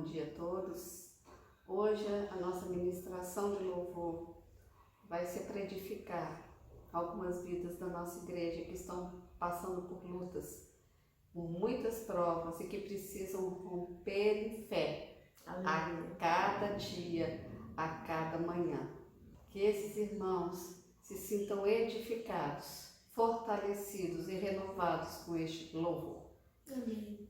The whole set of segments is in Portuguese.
Bom dia a todos. Hoje a nossa ministração de louvor vai ser para edificar algumas vidas da nossa igreja que estão passando por lutas, por muitas provas e que precisam romper em fé a cada dia, a cada manhã. Que esses irmãos se sintam edificados, fortalecidos e renovados com este louvor. Amém.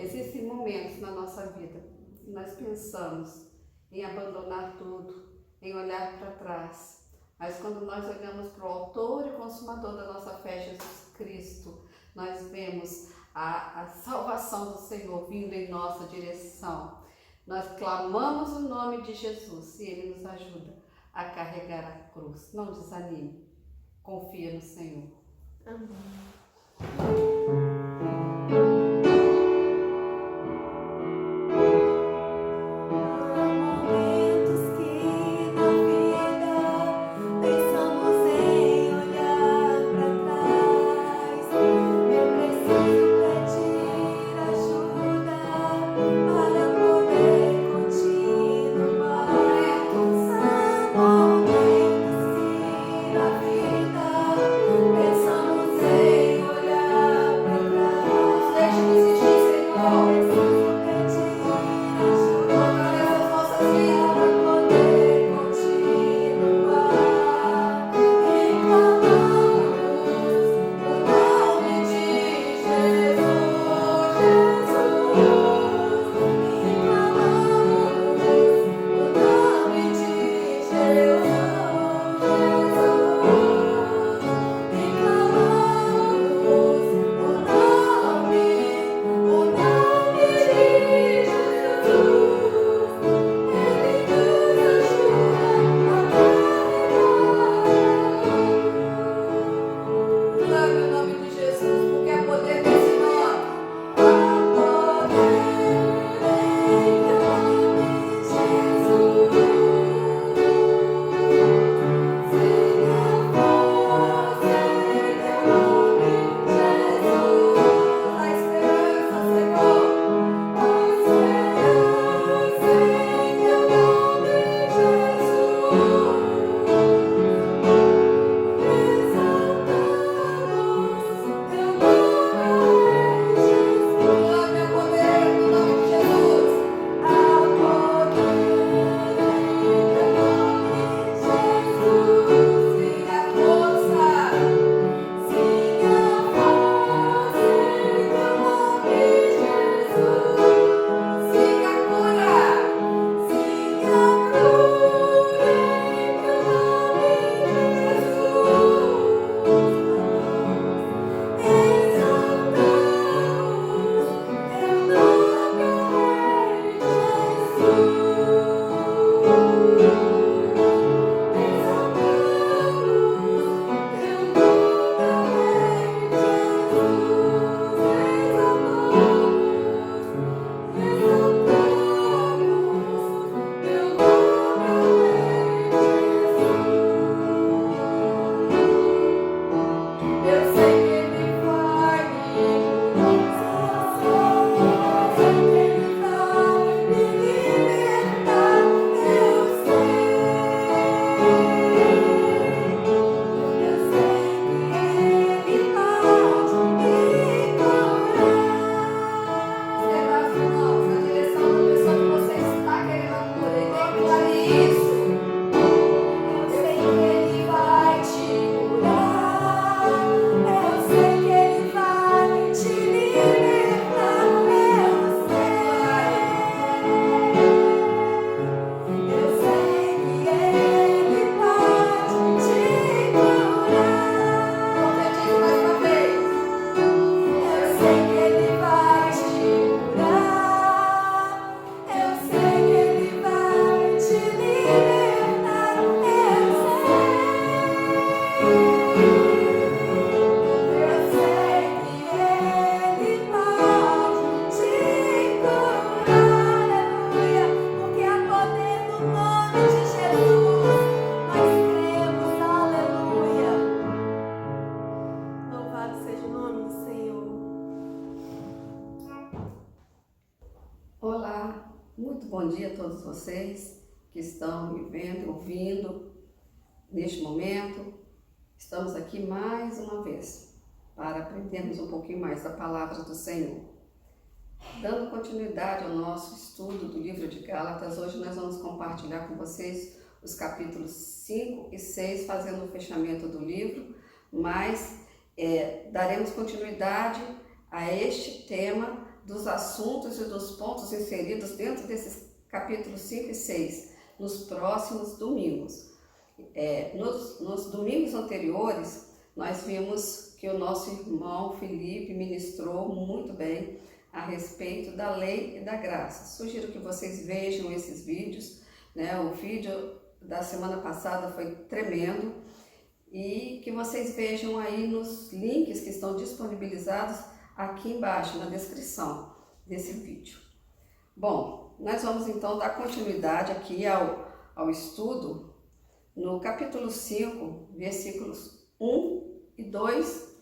Existem momentos na nossa vida que nós pensamos em abandonar tudo, em olhar para trás. Mas quando nós olhamos para o autor e consumador da nossa fé, Jesus Cristo, nós vemos a salvação do Senhor vindo em nossa direção. Nós clamamos o nome de Jesus e Ele nos ajuda a carregar a cruz. Não desanime, confia no Senhor. Muito bom dia a todos vocês que estão me vendo, ouvindo neste momento. Estamos aqui mais uma vez para aprendermos um pouquinho mais da palavra do Senhor. Dando continuidade ao nosso estudo do livro de Gálatas, hoje nós vamos compartilhar com vocês os capítulos 5 e 6, fazendo o fechamento do livro, mas daremos continuidade a este tema dos assuntos e dos pontos inseridos dentro desses capítulos 5 e 6, nos próximos domingos. Nos domingos anteriores, nós vimos que o nosso irmão Felipe ministrou muito bem a respeito da lei e da graça. Sugiro que vocês vejam esses vídeos, né? O vídeo da semana passada foi tremendo e que vocês vejam aí nos links que estão disponibilizados aqui embaixo na descrição desse vídeo. Bom, nós vamos então dar continuidade aqui ao estudo no capítulo 5, versículos 1 e 2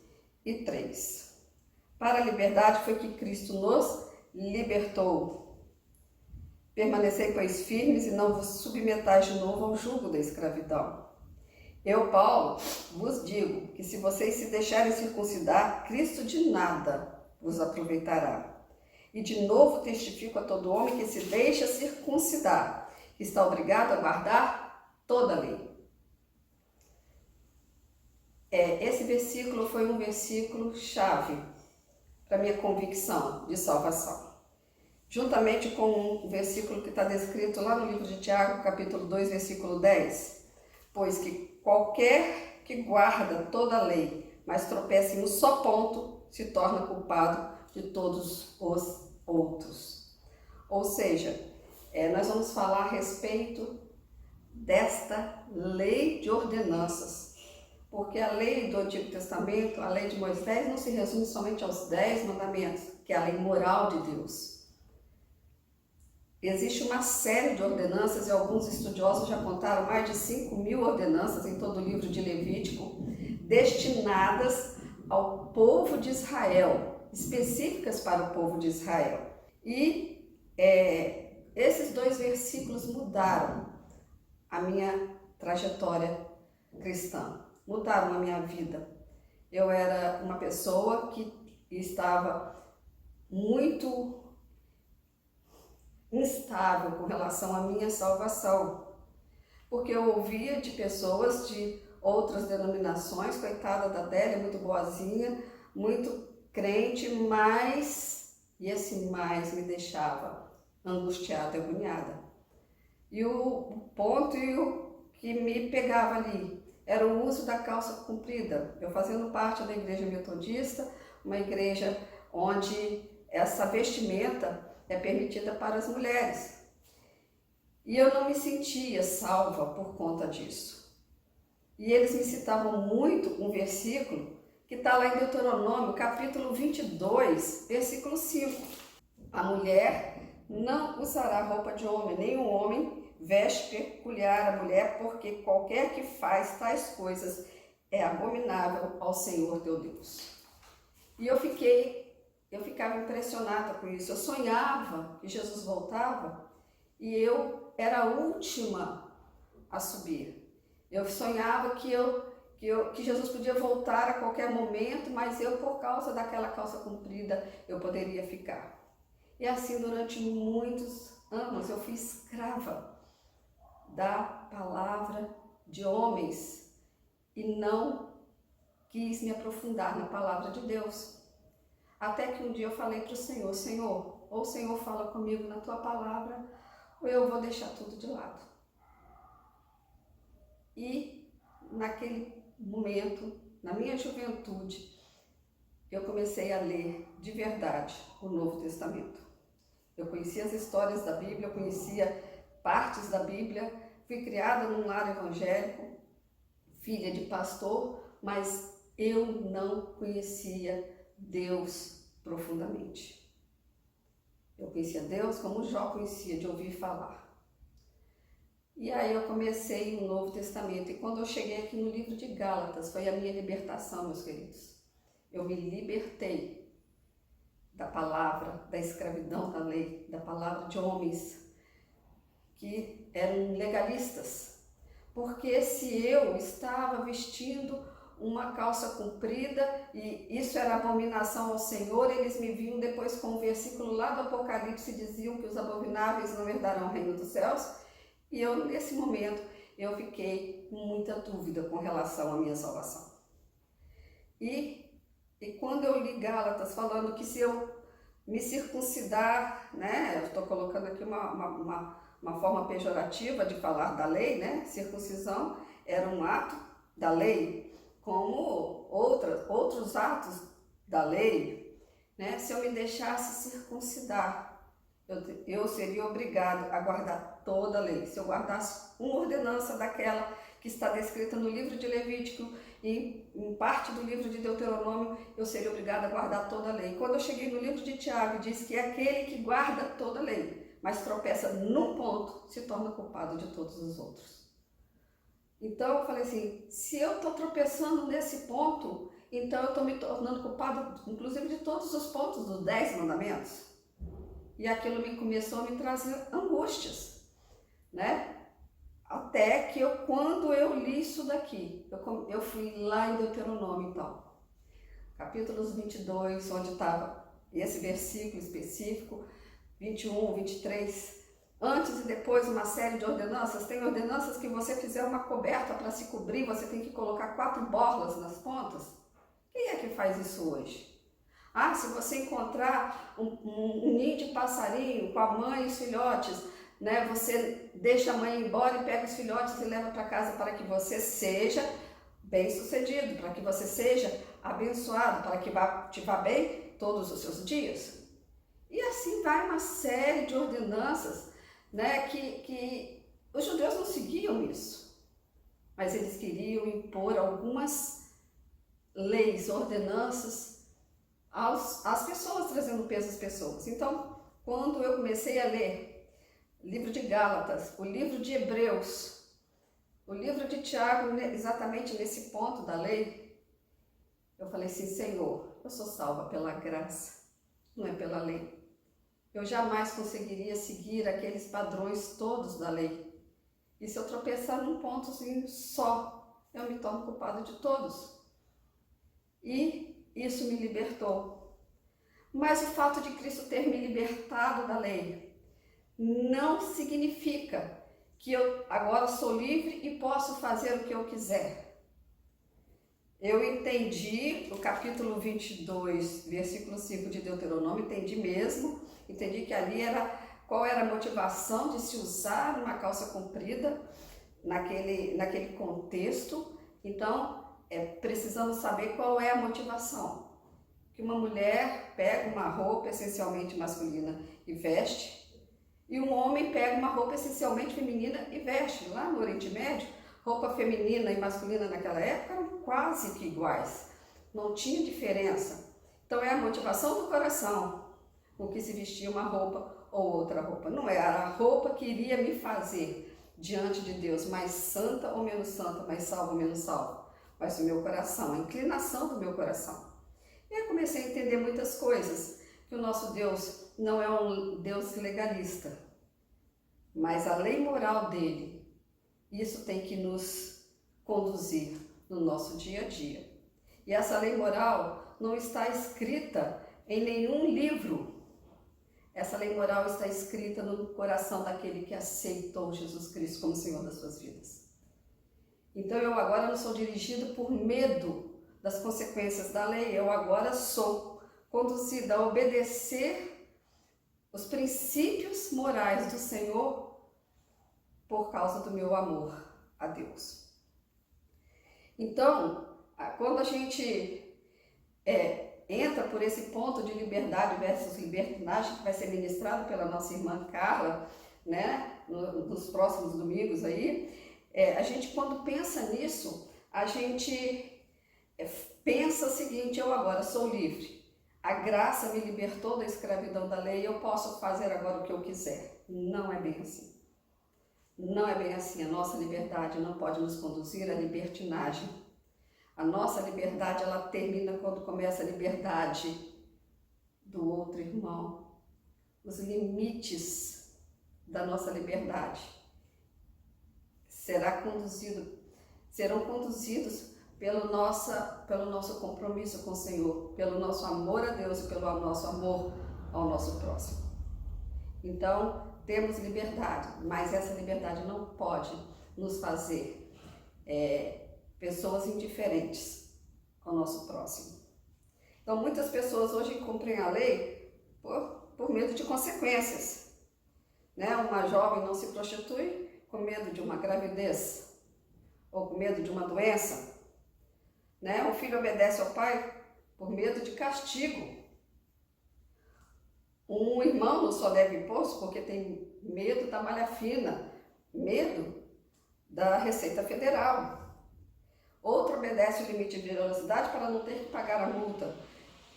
e 3. Para a liberdade foi que Cristo nos libertou. Permanecei, pois, firmes e não vos submetais de novo ao jugo da escravidão. Eu, Paulo, vos digo que se vocês se deixarem circuncidar, Cristo de nada vos aproveitará. E de novo testifico a todo homem que se deixa circuncidar, que está obrigado a guardar toda a lei. Esse versículo foi um versículo chave para a minha convicção de salvação. Juntamente com um versículo que está descrito lá no livro de Tiago, capítulo 2, versículo 10. Pois que qualquer que guarda toda a lei, mas tropeça em um só ponto, se torna culpado de todos os outros. Ou seja, nós vamos falar a respeito desta lei de ordenanças, porque a lei do Antigo Testamento, a lei de Moisés, não se resume somente aos 10 mandamentos, que é a lei moral de Deus. Existe uma série de ordenanças e alguns estudiosos já contaram mais de 5.000 ordenanças em todo o livro de Levítico, destinadas ao povo de Israel, específicas para o povo de Israel. E esses 2 versículos mudaram a minha trajetória cristã, mudaram a minha vida. Eu era uma pessoa que estava muito instável com relação à minha salvação, porque eu ouvia de pessoas de outras denominações, coitada da Adélia, muito boazinha, muito crente, mas, e esse mais me deixava angustiada e agoniada. E o ponto e o que me pegava ali era o uso da calça comprida. Eu fazendo parte da igreja metodista, uma igreja onde essa vestimenta é permitida para as mulheres. E eu não me sentia salva por conta disso. E eles me citavam muito um versículo que está lá em Deuteronômio, capítulo 22, versículo 5. A mulher não usará roupa de homem, nem o homem veste peculiar à mulher, porque qualquer que faz tais coisas é abominável ao Senhor teu Deus. E eu ficava impressionada com isso. Eu sonhava que Jesus voltava e eu era a última a subir. Eu sonhava que Jesus podia voltar a qualquer momento, mas eu, por causa daquela calça comprida, eu poderia ficar. E assim, durante muitos anos, eu fui escrava da palavra de homens e não quis me aprofundar na palavra de Deus. Até que um dia eu falei para o Senhor, Senhor, ou o Senhor fala comigo na tua palavra, ou eu vou deixar tudo de lado. E naquele momento, na minha juventude, eu comecei a ler de verdade o Novo Testamento. Eu conhecia as histórias da Bíblia, eu conhecia partes da Bíblia, fui criada num lar evangélico, filha de pastor, mas eu não conhecia Deus profundamente. Eu conhecia Deus como Jó conhecia, de ouvir falar. E aí eu comecei o Novo Testamento, e quando eu cheguei aqui no livro de Gálatas, foi a minha libertação, meus queridos. Eu me libertei da palavra, da escravidão da lei, da palavra de homens que eram legalistas. Porque se eu estava vestindo uma calça comprida e isso era abominação ao Senhor, eles me viam depois com um versículo lá do Apocalipse, diziam que os abomináveis não herdarão o reino dos céus. E eu, nesse momento, eu fiquei com muita dúvida com relação à minha salvação. E quando eu li Gálatas falando que se eu me circuncidar, né, eu estou colocando aqui uma forma pejorativa de falar da lei, né, circuncisão era um ato da lei, como outros atos da lei, né, se eu me deixasse circuncidar, eu seria obrigado a guardar toda a lei. Se eu guardasse uma ordenança daquela que está descrita no livro de Levítico e em parte do livro de Deuteronômio, eu seria obrigada a guardar toda a lei. Quando eu cheguei no livro de Tiago, diz que é aquele que guarda toda a lei, mas tropeça num ponto, se torna culpado de todos os outros. Então eu falei assim, se eu estou tropeçando nesse ponto, então eu estou me tornando culpado, inclusive de todos os pontos dos 10 mandamentos. E aquilo começou a me trazer angústias, né? Até que quando eu li isso daqui, eu fui lá em Deuteronômio, então, capítulos 22, onde estava esse versículo específico, 21, 23, antes e depois uma série de ordenanças. Tem ordenanças que você fizer uma coberta para se cobrir, você tem que colocar 4 borlas nas pontas. Quem é que faz isso hoje? Ah, se você encontrar um ninho de passarinho com a mãe e os filhotes, né, você deixa a mãe embora e pega os filhotes e leva para casa para que você seja bem-sucedido, para que você seja abençoado, para que te vá bem todos os seus dias. E assim vai uma série de ordenanças, né, que os judeus não seguiam isso, mas eles queriam impor algumas leis, ordenanças às pessoas, trazendo peso às pessoas. Então, quando eu comecei a ler o livro de Gálatas, o livro de Hebreus, o livro de Tiago, exatamente nesse ponto da lei, eu falei assim, Senhor, eu sou salva pela graça, não é pela lei. Eu jamais conseguiria seguir aqueles padrões todos da lei. E se eu tropeçar num pontozinho só, eu me torno culpado de todos. E isso me libertou. Mas o fato de Cristo ter me libertado da lei não significa que eu agora sou livre e posso fazer o que eu quiser. Eu entendi o capítulo 22, versículo 5 de Deuteronômio, entendi que ali qual era a motivação de se usar uma calça comprida naquele contexto. Então, precisamos saber qual é a motivação. Que uma mulher pega uma roupa essencialmente masculina e veste, e um homem pega uma roupa essencialmente feminina e veste. Lá no Oriente Médio, roupa feminina e masculina naquela época eram quase que iguais, não tinha diferença. Então é a motivação do coração com que se vestia uma roupa ou outra roupa. Não era a roupa que iria me fazer diante de Deus mais santa ou menos santa, mais salva ou menos salva, mas o meu coração, a inclinação do meu coração. E eu comecei a entender muitas coisas, que o nosso Deus não é um Deus legalista, mas a lei moral dele, isso tem que nos conduzir no nosso dia a dia. E essa lei moral não está escrita em nenhum livro. Essa lei moral está escrita no coração daquele que aceitou Jesus Cristo como Senhor das suas vidas. Então eu agora não sou dirigido por medo das consequências da lei, eu agora sou conduzida a obedecer os princípios morais do Senhor por causa do meu amor a Deus. Então, quando a gente entra por esse ponto de liberdade versus libertinagem, que vai ser ministrado pela nossa irmã Carla, né, nos próximos domingos aí, a gente, quando pensa nisso, a gente pensa o seguinte: eu agora sou livre. A graça me libertou da escravidão da lei, eu posso fazer agora o que eu quiser. Não é bem assim. Não é bem assim. A nossa liberdade não pode nos conduzir à libertinagem. A nossa liberdade, ela termina quando começa a liberdade do outro irmão. Os limites da nossa liberdade serão conduzidos pelo nosso compromisso com o Senhor, pelo nosso amor a Deus e pelo nosso amor ao nosso próximo. Então, temos liberdade, mas essa liberdade não pode nos fazer pessoas indiferentes ao nosso próximo. Então, muitas pessoas hoje cumprem a lei por medo de consequências. Né? Uma jovem não se prostitui com medo de uma gravidez ou com medo de uma doença. Né? O filho obedece ao pai por medo de castigo. Um irmão não só deve imposto porque tem medo da malha fina, medo da Receita Federal. Outro obedece o limite de velocidade para não ter que pagar a multa.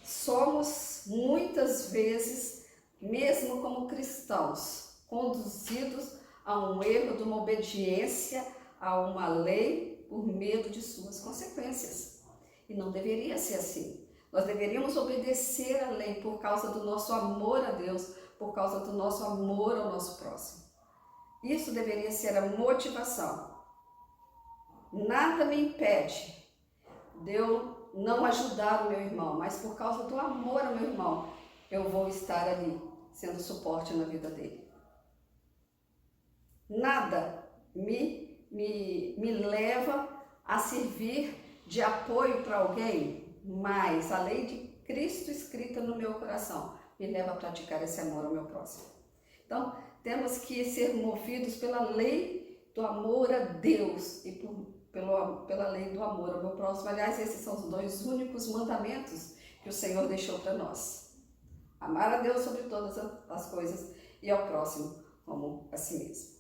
Somos muitas vezes, mesmo como cristãos, conduzidos a um erro de uma obediência a uma lei por medo de suas consequências. E não deveria ser assim. Nós deveríamos obedecer à lei por causa do nosso amor a Deus, por causa do nosso amor ao nosso próximo. Isso deveria ser a motivação. Nada me impede de eu não ajudar o meu irmão, mas por causa do amor ao meu irmão, eu vou estar ali, sendo suporte na vida dele. Nada me leva a servir de apoio para alguém, mas a lei de Cristo escrita no meu coração me leva a praticar esse amor ao meu próximo. Então, temos que ser movidos pela lei do amor a Deus e pela lei do amor ao meu próximo. Aliás, esses são os dois únicos mandamentos que o Senhor deixou para nós. Amar a Deus sobre todas as coisas e ao próximo como a si mesmo.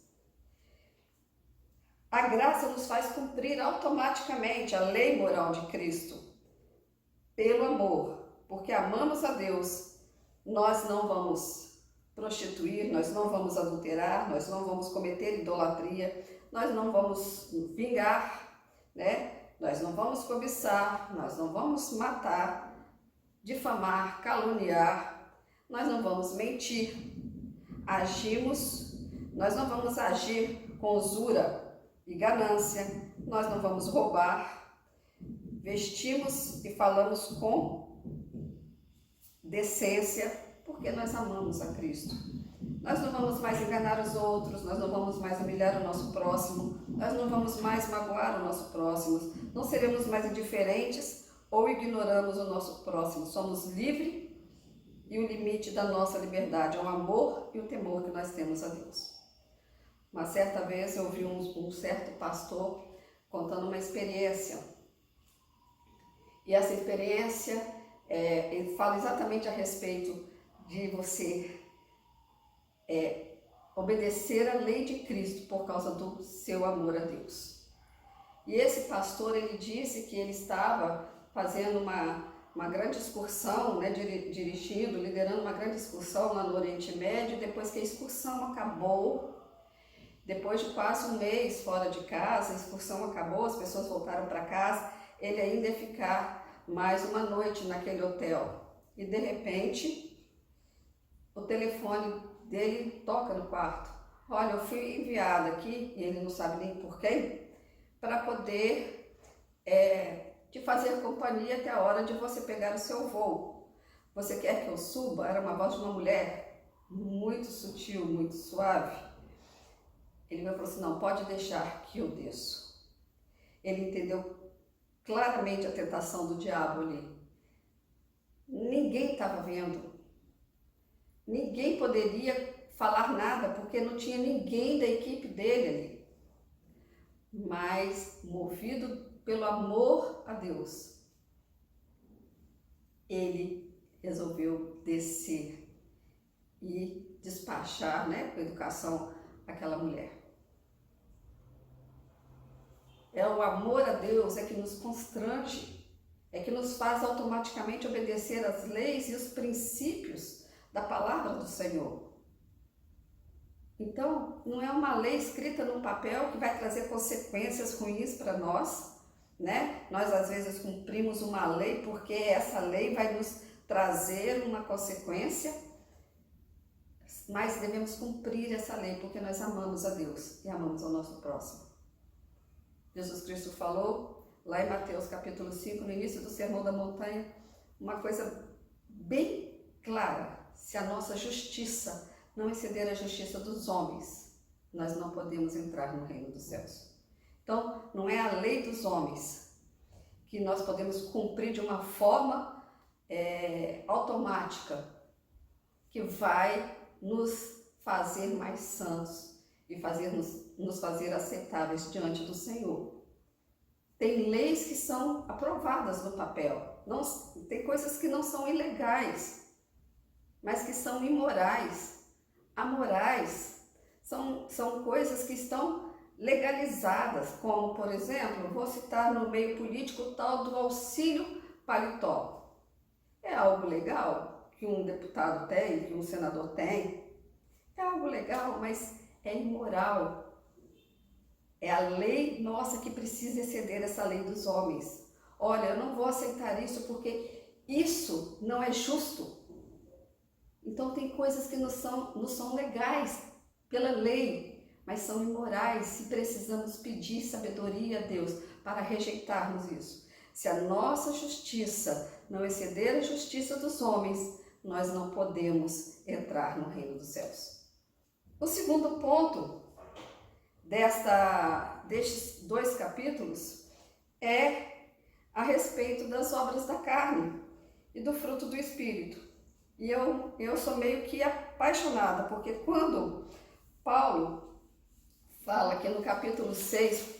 A graça nos faz cumprir automaticamente a lei moral de Cristo pelo amor, porque amamos a Deus. Nós não vamos prostituir, nós não vamos adulterar, nós não vamos cometer idolatria, nós não vamos vingar, né? Nós não vamos cobiçar, nós não vamos matar, difamar, caluniar, nós não vamos mentir. Nós não vamos agir com usura e ganância, nós não vamos roubar, vestimos e falamos com decência, porque nós amamos a Cristo. Nós não vamos mais enganar os outros, nós não vamos mais humilhar o nosso próximo, nós não vamos mais magoar o nosso próximo, não seremos mais indiferentes ou ignoramos o nosso próximo. Somos livres e o limite da nossa liberdade é o amor e o temor que nós temos a Deus. Uma certa vez eu ouvi um certo pastor contando uma experiência. E essa experiência, ele fala exatamente a respeito de você obedecer a lei de Cristo por causa do seu amor a Deus. E esse pastor, ele disse que ele estava fazendo uma grande excursão, né, dirigindo, liderando uma grande excursão lá no Oriente Médio. E depois que a excursão acabou, depois de quase um mês fora de casa, a excursão acabou, as pessoas voltaram para casa, ele ainda ia ficar mais uma noite naquele hotel. E de repente, o telefone dele toca no quarto. Olha, eu fui enviado aqui, e ele não sabe nem por quem, para poder te fazer companhia até a hora de você pegar o seu voo. Você quer que eu suba? Era uma voz de uma mulher, muito sutil, muito suave. Ele me falou assim, não, pode deixar que eu desço. Ele entendeu claramente a tentação do diabo ali. Ninguém estava vendo. Ninguém poderia falar nada, porque não tinha ninguém da equipe dele ali. Mas, movido pelo amor a Deus, ele resolveu descer e despachar, né, com educação, aquela mulher. É o amor a Deus que nos constrange, que nos faz automaticamente obedecer às leis e os princípios da palavra do Senhor. Então, não é uma lei escrita num papel que vai trazer consequências ruins para nós, né? Nós às vezes cumprimos uma lei porque essa lei vai nos trazer uma consequência, mas devemos cumprir essa lei porque nós amamos a Deus e amamos ao nosso próximo. Jesus Cristo falou lá em Mateus capítulo 5, no início do Sermão da Montanha, uma coisa bem clara: se a nossa justiça não exceder a justiça dos homens, nós não podemos entrar no reino dos céus. Então, não é a lei dos homens que nós podemos cumprir de uma forma automática, que vai nos fazer mais santos e nos fazer aceitáveis diante do Senhor. Tem leis que são aprovadas no papel, tem coisas que não são ilegais, mas que são imorais, amorais, são coisas que estão legalizadas, como, por exemplo, vou citar no meio político o tal do auxílio paletó. É algo legal que um deputado tem, que um senador tem. É algo legal, mas é imoral. É a lei nossa que precisa exceder essa lei dos homens. Olha, eu não vou aceitar isso porque isso não é justo. Então tem coisas que não são legais pela lei, mas são imorais, e precisamos pedir sabedoria a Deus para rejeitarmos isso. Se a nossa justiça não exceder a justiça dos homens, nós não podemos entrar no reino dos céus. O segundo ponto destes 2 capítulos é a respeito das obras da carne e do fruto do Espírito. E eu sou meio que apaixonada, porque quando Paulo fala que no capítulo 6,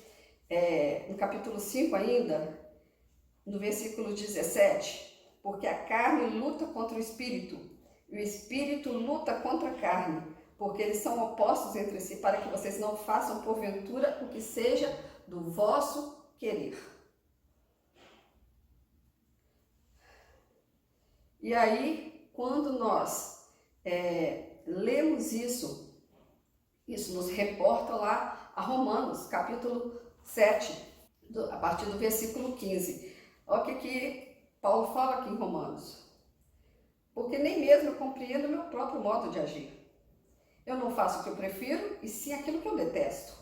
no capítulo 5 ainda, no versículo 17, porque a carne luta contra o Espírito, e o Espírito luta contra a carne, porque eles são opostos entre si, para que vocês não façam porventura o que seja do vosso querer. E aí, quando nós lemos isso nos reporta lá a Romanos, capítulo 7, a partir do versículo 15. Olha o que Paulo fala aqui em Romanos. Porque nem mesmo eu compreendo o meu próprio modo de agir. Eu não faço o que eu prefiro, e sim aquilo que eu detesto.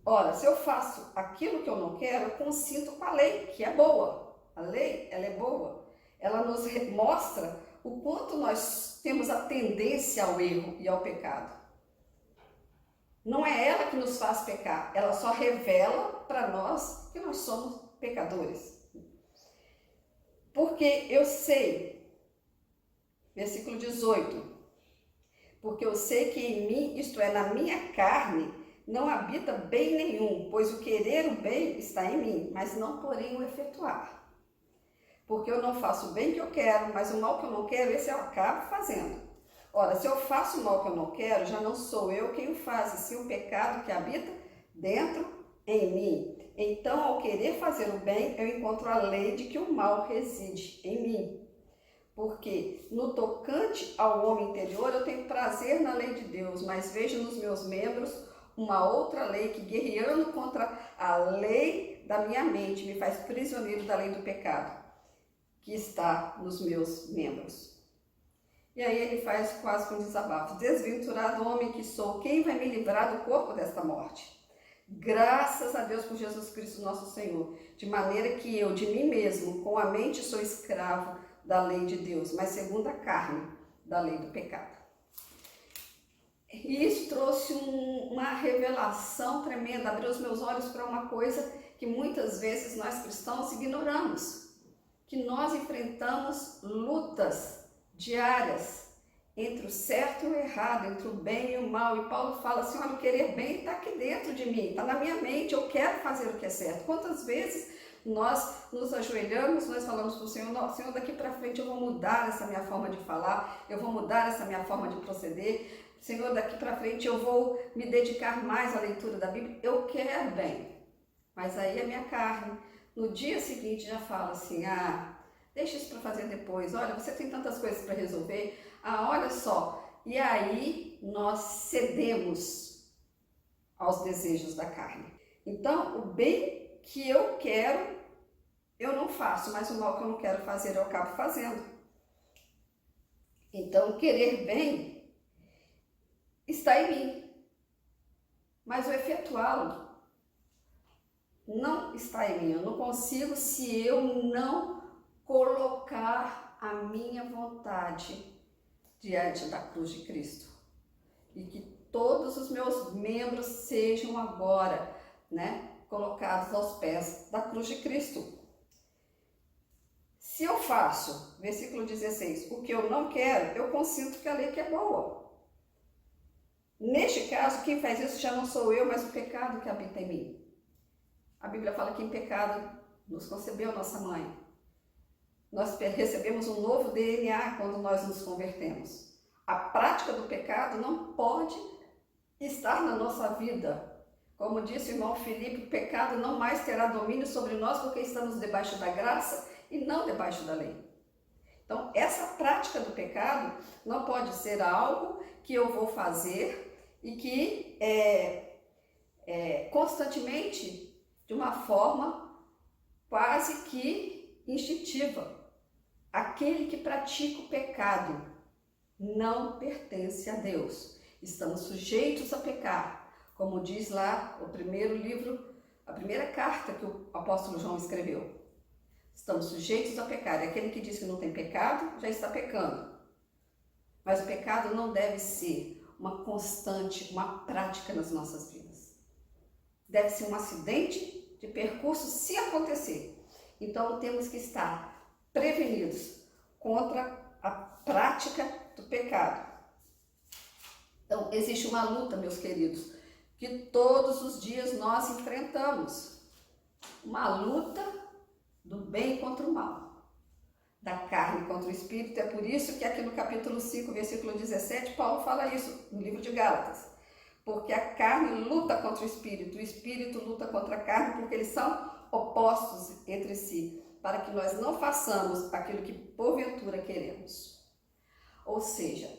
Ora, se eu faço aquilo que eu não quero, eu consinto com a lei, que é boa. A lei, ela é boa. Ela nos mostra o quanto nós temos a tendência ao erro e ao pecado. Não é ela que nos faz pecar, ela só revela para nós que nós somos pecadores. Porque eu sei, versículo 18, porque eu sei que em mim, isto é, na minha carne, não habita bem nenhum, pois o querer o bem está em mim, mas não porém o efetuar. Porque eu não faço o bem que eu quero, mas o mal que eu não quero, esse eu acabo fazendo. Ora, se eu faço o mal que eu não quero, já não sou eu quem o faz, e sim o pecado que habita dentro em mim. Então, ao querer fazer o bem, eu encontro a lei de que o mal reside em mim. Porque no tocante ao homem interior, eu tenho prazer na lei de Deus, mas vejo nos meus membros uma outra lei que, guerreando contra a lei da minha mente, me faz prisioneiro da lei do pecado, que está nos meus membros. E aí ele faz quase que um desabafo. Desventurado homem que sou, quem vai me livrar do corpo desta morte? Graças a Deus por Jesus Cristo nosso Senhor, de maneira que eu, de mim mesmo, com a mente sou escravo da lei de Deus, mas segundo a carne, da lei do pecado. E isso trouxe uma revelação tremenda, abriu os meus olhos para uma coisa que muitas vezes nós cristãos ignoramos, que nós enfrentamos lutas diárias entre o certo e o errado, entre o bem e o mal. E Paulo fala assim, olha, o querer bem está aqui dentro de mim, está na minha mente, eu quero fazer o que é certo. Quantas vezes nós nos ajoelhamos, nós falamos para o Senhor, não, Senhor, daqui para frente eu vou mudar essa minha forma de falar, eu vou mudar essa minha forma de proceder, Senhor, daqui para frente eu vou me dedicar mais à leitura da Bíblia, eu quero bem. Mas aí a minha carne, no dia seguinte, já fala assim, deixa isso para fazer depois, olha, você tem tantas coisas para resolver, olha só. E aí nós cedemos aos desejos da carne. Então, o bem que eu quero, eu não faço, mas o mal que eu não quero fazer, eu acabo fazendo. Então, querer bem está em mim, mas o efetuá-lo não está em mim. Eu não consigo se eu não colocar a minha vontade diante da cruz de Cristo. E que todos os meus membros sejam agora, colocados aos pés da cruz de Cristo. Se eu faço, versículo 16, o que eu não quero, eu consinto que a lei que é boa. Neste caso, quem faz isso já não sou eu, mas o pecado que habita em mim. A Bíblia fala que em pecado nos concebeu nossa mãe. Nós recebemos um novo DNA quando nós nos convertemos. A prática do pecado não pode estar na nossa vida Como disse o irmão Felipe, o pecado não mais terá domínio sobre nós porque estamos debaixo da graça e não debaixo da lei. Então, essa prática do pecado não pode ser algo que eu vou fazer e que constantemente, de uma forma quase que instintiva. Aquele que pratica o pecado não pertence a Deus. Estamos sujeitos a pecar. Como diz lá o primeiro livro, a primeira carta que o apóstolo João escreveu. Estamos sujeitos a pecar. E aquele que diz que não tem pecado, já está pecando. Mas o pecado não deve ser uma constante, uma prática nas nossas vidas. Deve ser um acidente de percurso se acontecer. Então temos que estar prevenidos contra a prática do pecado. Então existe uma luta, meus queridos, que todos os dias nós enfrentamos. Uma luta do bem contra o mal, da carne contra o espírito. É por isso que aqui no capítulo 5, versículo 17, Paulo fala isso no livro de Gálatas. Porque a carne luta contra o espírito luta contra a carne, porque eles são opostos entre si, para que nós não façamos aquilo que porventura queremos. Ou seja,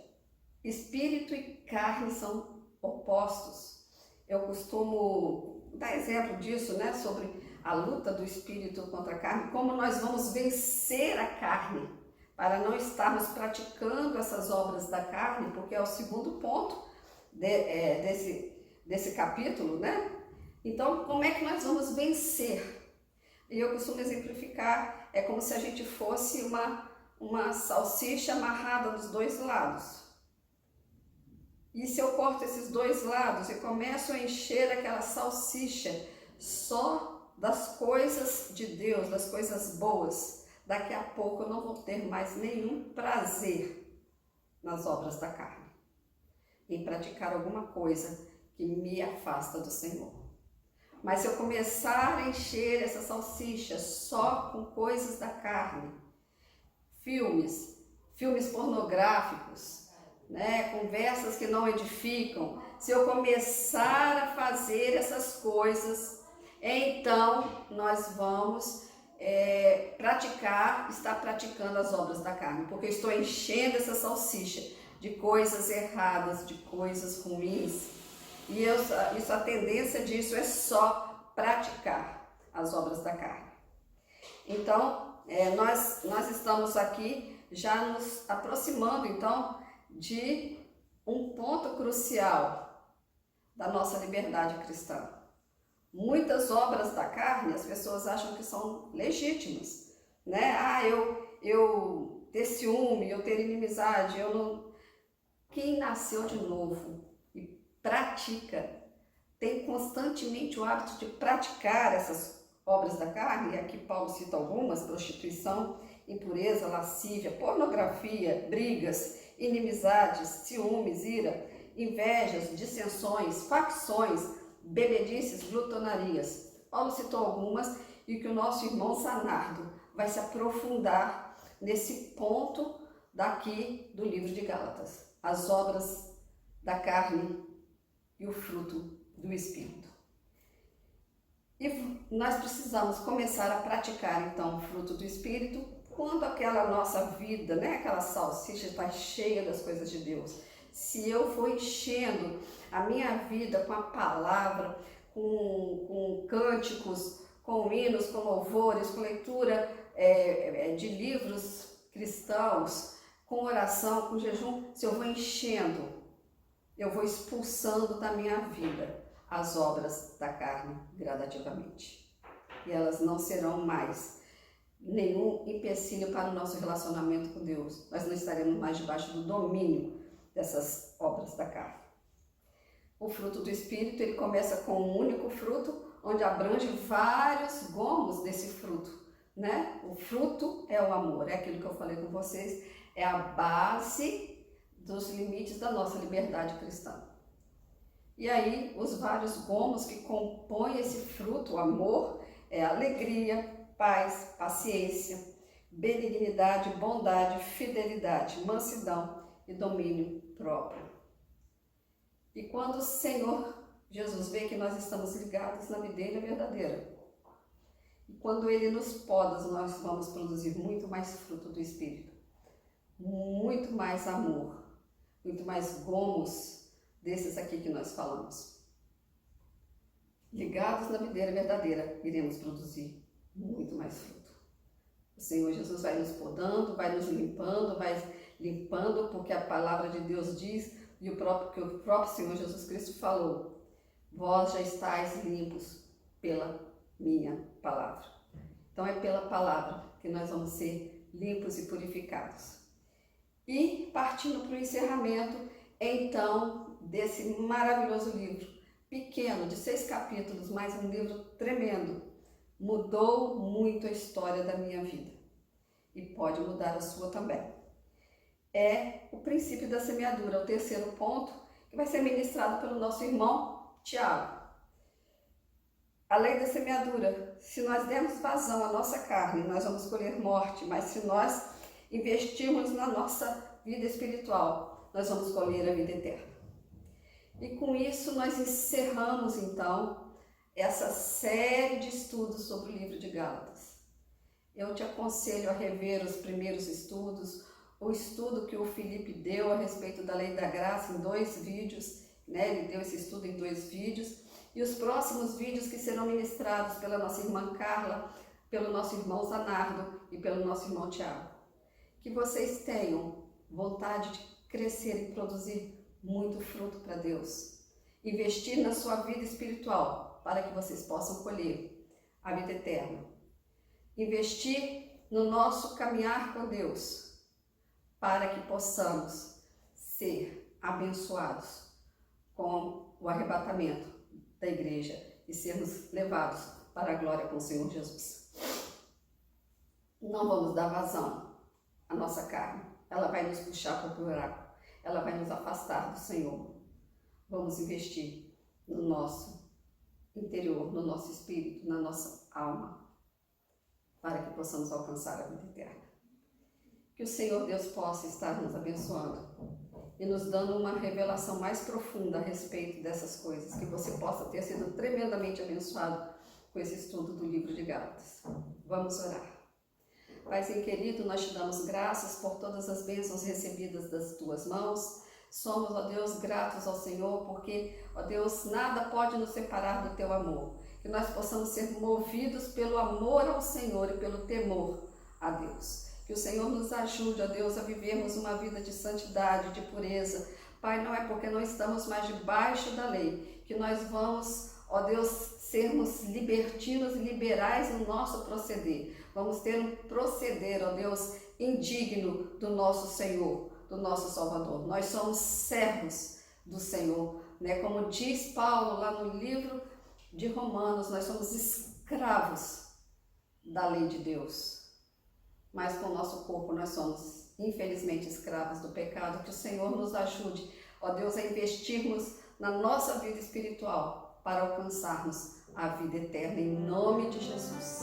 espírito e carne são opostos. Eu costumo dar exemplo disso, né, sobre a luta do espírito contra a carne, como nós vamos vencer a carne, para não estarmos praticando essas obras da carne, porque é o segundo ponto desse capítulo, né? Então, como é que nós vamos vencer? E eu costumo exemplificar, é como se a gente fosse uma salsicha amarrada dos dois lados. E se eu corto esses dois lados e começo a encher aquela salsicha só das coisas de Deus, das coisas boas, daqui a pouco eu não vou ter mais nenhum prazer nas obras da carne, em praticar alguma coisa que me afasta do Senhor. Mas se eu começar a encher essa salsicha só com coisas da carne, filmes pornográficos, né, conversas que não edificam, se eu começar a fazer essas coisas, então nós vamos estar praticando as obras da carne, porque eu estou enchendo essa salsicha de coisas erradas, de coisas ruins, e a tendência disso é só praticar as obras da carne. Então, nós estamos aqui já nos aproximando, então, de um ponto crucial da nossa liberdade cristã. Muitas obras da carne as pessoas acham que são legítimas, né? Eu ter ciúme, eu ter inimizade, eu não... Quem nasceu de novo e pratica, tem constantemente o hábito de praticar essas obras da carne, e aqui Paulo cita algumas: prostituição, impureza, lascívia, pornografia, brigas, inimizades, ciúmes, ira, invejas, dissensões, facções, bebedices, glutonarias. Paulo citou algumas e que o nosso irmão Sanardo vai se aprofundar nesse ponto daqui do livro de Gálatas. As obras da carne e o fruto do Espírito. E nós precisamos começar a praticar então o fruto do Espírito quando aquela nossa vida, né, aquela salsicha está cheia das coisas de Deus. Se eu for enchendo a minha vida com a palavra, com cânticos, com hinos, com louvores, com leitura de livros cristãos, com oração, com jejum, se eu vou enchendo, eu vou expulsando da minha vida as obras da carne gradativamente. E elas não serão mais nenhum empecilho para o nosso relacionamento com Deus. Nós não estaremos mais debaixo do domínio dessas obras da carne. O fruto do Espírito, ele começa com um único fruto, onde abrange vários gomos desse fruto, né? O fruto é o amor, é aquilo que eu falei com vocês, é a base dos limites da nossa liberdade cristã. E aí, os vários gomos que compõem esse fruto, o amor, é alegria, paz, paciência, benignidade, bondade, fidelidade, mansidão e domínio próprio. E quando o Senhor Jesus vê que nós estamos ligados na videira verdadeira. E quando Ele nos poda, nós vamos produzir muito mais fruto do Espírito, muito mais amor, muito mais gomos desses aqui que nós falamos. Ligados na videira verdadeira, iremos produzir muito mais fruto. O Senhor Jesus vai nos podando, vai nos limpando, porque a palavra de Deus diz, e que o próprio Senhor Jesus Cristo falou: vós já estáis limpos pela minha palavra. Então é pela palavra que nós vamos ser limpos e purificados. E partindo para o encerramento, então, desse maravilhoso livro, pequeno, de 6 capítulos, mas um livro tremendo, mudou muito a história da minha vida. E pode mudar a sua também. É o princípio da semeadura, o terceiro ponto, que vai ser ministrado pelo nosso irmão Tiago. A lei da semeadura: se nós dermos vazão à nossa carne, nós vamos colher morte, mas se nós investirmos na nossa vida espiritual, nós vamos colher a vida eterna. E com isso nós encerramos então essa série de estudos sobre o livro de Gálatas. Eu te aconselho a rever os primeiros estudos, o estudo que o Felipe deu a respeito da lei da graça em 2 vídeos, né? Ele deu esse estudo em 2 vídeos, e os próximos vídeos que serão ministrados pela nossa irmã Carla, pelo nosso irmão Zanardo e pelo nosso irmão Tiago. Que vocês tenham vontade de crescer e produzir muito fruto para Deus. Investir na sua vida espiritual para que vocês possam colher a vida eterna. Investir no nosso caminhar com Deus para que possamos ser abençoados com o arrebatamento da igreja e sermos levados para a glória com o Senhor Jesus. Não vamos dar vazão à nossa carne. Ela vai nos puxar para o buraco. Ela vai nos afastar do Senhor. Vamos investir no nosso interior, no nosso espírito, na nossa alma, para que possamos alcançar a vida eterna. Que o Senhor Deus possa estar nos abençoando e nos dando uma revelação mais profunda a respeito dessas coisas, que você possa ter sido tremendamente abençoado com esse estudo do livro de Gálatas. Vamos orar. Paizinho querido, nós te damos graças por todas as bênçãos recebidas das tuas mãos. Somos, ó Deus, gratos ao Senhor, porque, ó Deus, nada pode nos separar do teu amor. Que nós possamos ser movidos pelo amor ao Senhor e pelo temor a Deus. Que o Senhor nos ajude, ó Deus, a vivermos uma vida de santidade, de pureza. Pai, não é porque não estamos mais debaixo da lei que nós vamos, ó Deus, sermos libertinos e liberais no nosso proceder. Vamos ter um proceder, ó Deus, indigno do nosso Senhor, do nosso Salvador. Nós somos servos do Senhor, né? Como diz Paulo lá no livro de Romanos, nós somos escravos da lei de Deus. Mas com o nosso corpo nós somos, infelizmente, escravos do pecado. Que o Senhor nos ajude, ó Deus, a investirmos na nossa vida espiritual para alcançarmos a vida eterna, em nome de Jesus.